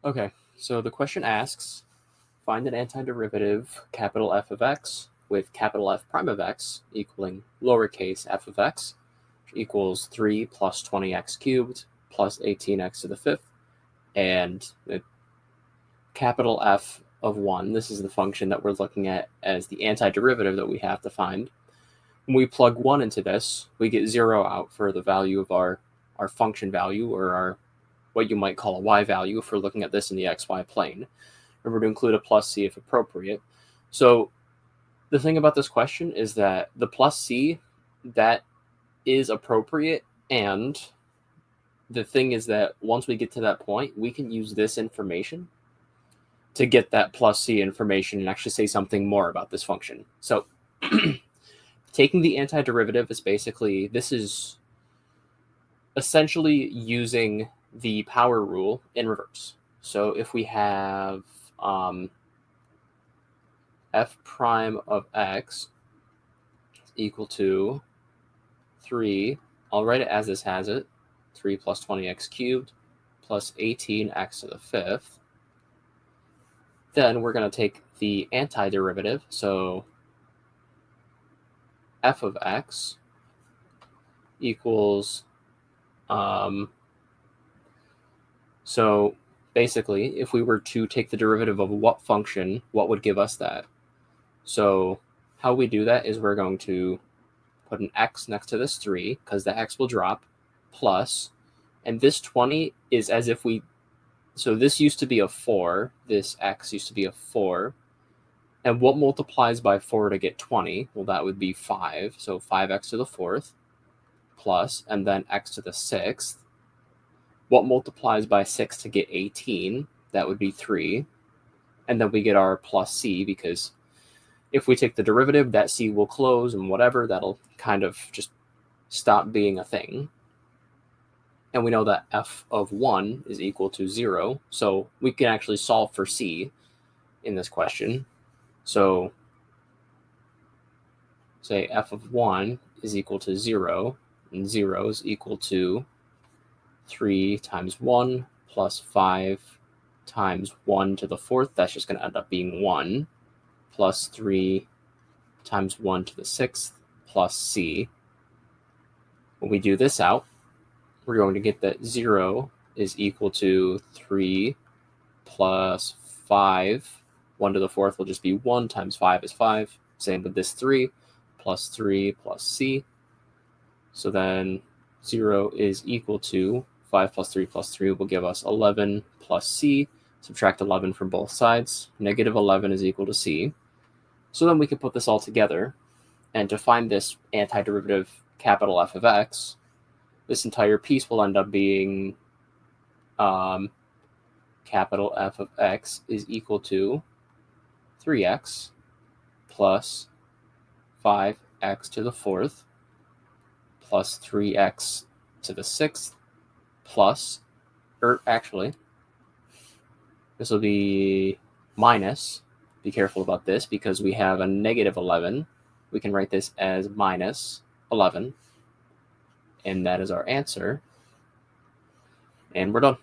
Okay, so the question asks, find an antiderivative capital F of x with capital F prime of x equaling lowercase f of x equals 3 plus 20x cubed plus 18x to the fifth, and the capital F of 1, this is the function that we're looking at as the antiderivative that we have to find. When we plug 1 into this, we get 0 out for the value of our function value, or our what you might call a y value if we're looking at this in the xy plane. Remember to include a plus c if appropriate. So the thing about this question is that the plus c, that is appropriate, and the thing is that once we get to that point, we can use this information to get that plus c information and actually say something more about this function. So taking the antiderivative is basically, this is essentially using the power rule in reverse. So if we have f prime of x is equal to 3, I'll write it as this has it, 3 plus 20x cubed plus 18x to the fifth. Then we're going to take the antiderivative, so f of x equals, so basically, if we were to take the derivative of what function, what would give us that? So how we do that is we're going to put an x next to this 3, because the x will drop, plus, and this 20 is as if we, so this used to be a 4, this x used to be a 4, and what multiplies by 4 to get 20? Well, that would be 5, so 5x to the fourth, plus, and then x to the sixth. What multiplies by 6 to get 18? That would be 3, and then we get our plus c, because if we take the derivative, that c will close, and whatever, that'll kind of just stop being a thing. And we know that f of 1 is equal to 0, so we can actually solve for c in this question. So say f of 1 is equal to 0, and 0 is equal to 3 times 1 plus 5 times 1 to the fourth. That's just going to end up being 1, plus 3 times 1 to the sixth plus c. When we do this out, we're going to get that 0 is equal to 3 plus 5. 1 to the fourth will just be 1 times 5 is 5. Same with this 3 plus c. So then 0 is equal to 5 plus 3 will give us 11 plus c. Subtract 11 from both sides. Negative 11 is equal to c. So then we can put this all together, and to find this antiderivative capital F of x, this entire piece will end up being capital F of x is equal to 3x plus 5x to the fourth plus 3x to the sixth plus, or actually, this will be minus. Be careful about this because we have a negative 11. We can write this as minus 11. And that is our answer. And we're done.